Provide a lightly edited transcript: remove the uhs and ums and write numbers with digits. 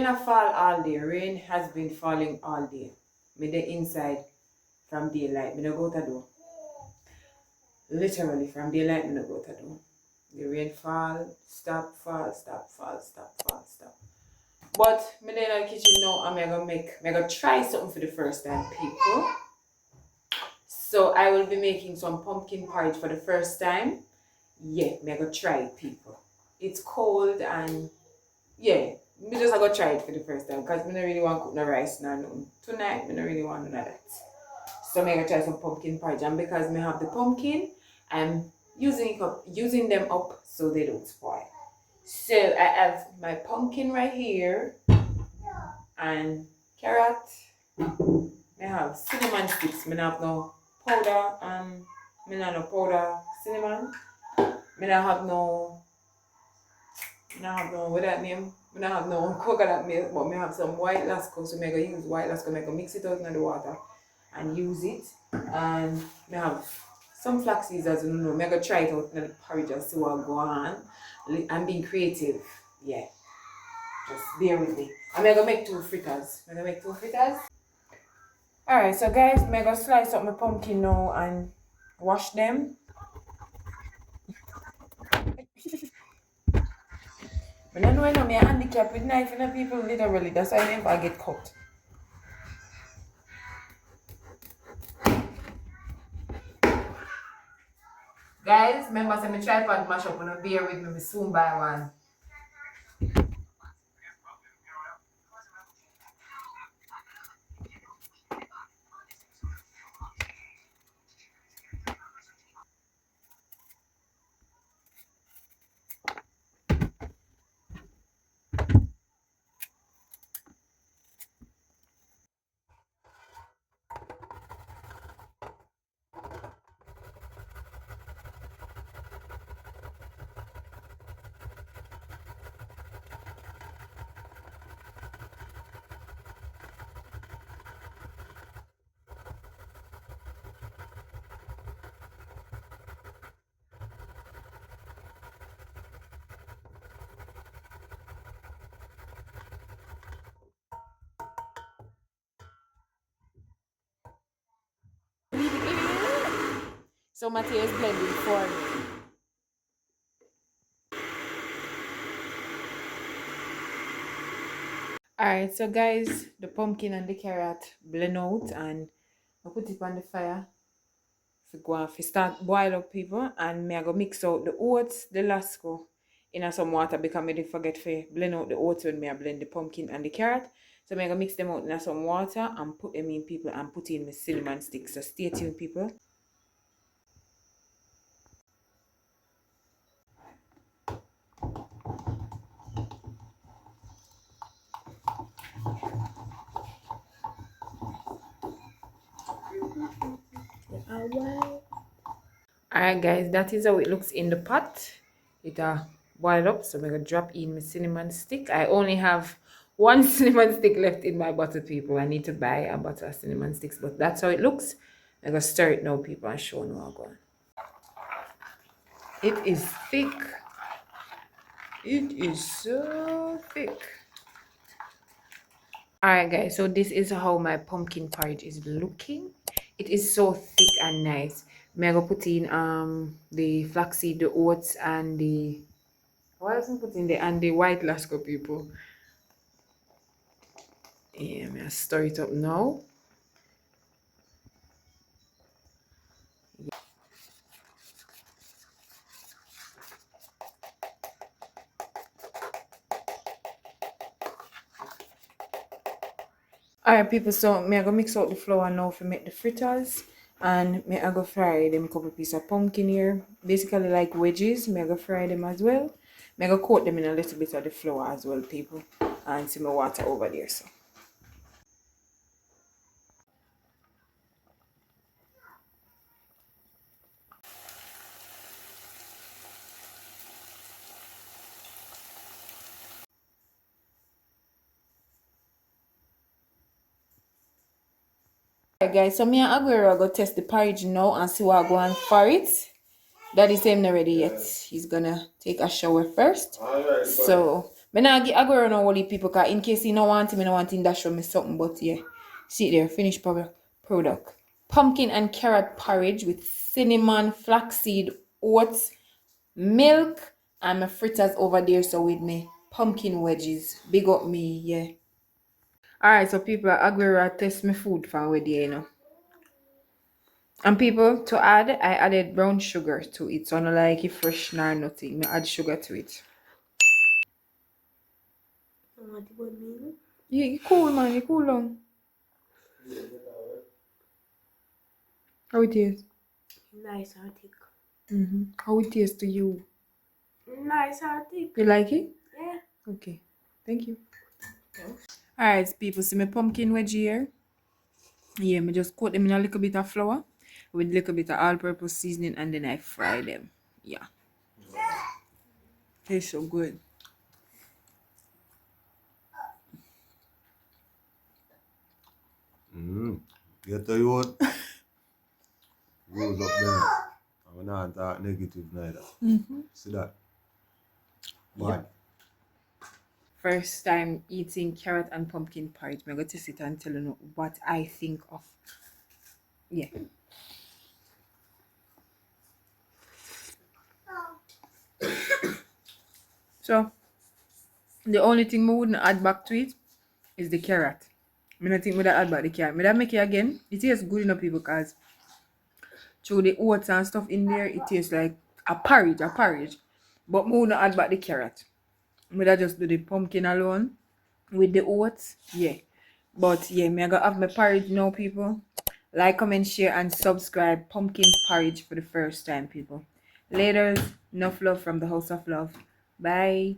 have fall all day. Rain has been falling all day. Me the inside from daylight. Me no go to do. Literally from daylight me no go to do. The rain fall, stop, fall, stop, fall, stop, fall, stop. But me in the kitchen now and I'm gonna try something for the first time, people. So I will be making some pumpkin porridge for the first time. Yeah, me gonna try it, people. It's cold and yeah, me just gonna try it for the first time because me don't really want to cook no rice nor nothing. Tonight, me don't really want none of that. So I'm gonna try some pumpkin porridge, and because me have the pumpkin, I'm using them up so they don't spoil. So I have my pumpkin right here and carrot. I have cinnamon sticks. Me have no powder. Me not no powder cinnamon. Me not have no. Me not have no what that name. Me not have no coconut milk, but me have some white lasco. So me gonna use white lasco. Me gonna mix it out in the water and use it. And me have some flax seeds, as you know. Me gonna try it out in the porridge and see what go on. I'm being creative. Yeah. Just bear with me. I'm gonna make 2 fritters. Alright, so guys, I'm gonna slice up my pumpkin now and wash them. I don't know when I'm handicapped with knife, you know, people literally. That's why I never get cut. Guys, remember, say my tripod mash up, and bear with me, we soon buy one. So Matthew is blending for me. Alright, so guys, the pumpkin and the carrot blend out and I put it on the fire to go and start boil up, people, and I go mix out the oats, the lasco in some water because I didn't forget to blend out the oats when I blend the pumpkin and the carrot. So I'm gonna mix them out in some water and put them in, people, and put in the cinnamon sticks. So stay tuned, people. Alright guys, that is how it looks in the pot. It boiled up, so I'm gonna drop in my cinnamon stick. I only have 1 cinnamon stick left in my butter, people. I need to buy a butter of cinnamon sticks, but that's how it looks. I'm gonna stir it now, people, and show you how I'm going. It is thick. It is so thick. Alright guys, so this is how my pumpkin porridge is looking. It is so thick and nice. I'm gonna put in the flaxseed, the oats, and the the white lasco, people. Yeah, I'm gonna stir it up now. Alright people, so I'm gonna mix out the flour now to make the fritters. And I'm gonna fry them couple pieces of pumpkin here. Basically like wedges. I'm gonna fry them as well. I'm gonna coat them in a little bit of the flour as well, people. And see my water over there, so. Alright guys, so me and Aguero go test the porridge now and see what I go on for it. Daddy say I'm not ready yet. He's gonna take a shower first. So Me nah give Aguero no only people cause in case you no want him, I no want him that show me something, but yeah. See there, finished product. Pumpkin and carrot porridge with cinnamon, flaxseed, oats, milk, and my fritters over there so with me. Pumpkin wedges. Big up me, yeah. Alright, so people Aguero test my food for with you know. And people to add, I added brown sugar to it. So I don't like it fresh nor nothing. I add sugar to it. Yeah, you cool man, you cool long. How it is? Nice and thick. How it tastes to you? Nice and thick. You like it? Yeah. Okay. Thank you. Alright, people, see my pumpkin wedgie here. Yeah, me just coat them in a little bit of flour with a little bit of all-purpose seasoning and then I fry them. Yeah. Tastes so good. Get the youth. Rose up there. I'm not talk negative neither. See that? Bad. First time eating carrot and pumpkin porridge. I'm going to sit and tell you what I think of. Yeah. So, the only thing I wouldn't add back to it is the carrot. I don't think we add back the carrot. May I make it again? It tastes good enough people because through the oats and stuff in there, it tastes like a porridge. But I wouldn't add back the carrot. I just do the pumpkin alone with the oats. Yeah. But yeah, me I gotta have my porridge now, people. Like, comment, share, and subscribe. Pumpkin porridge for the first time, people. Later, enough love from the House of Love. Bye.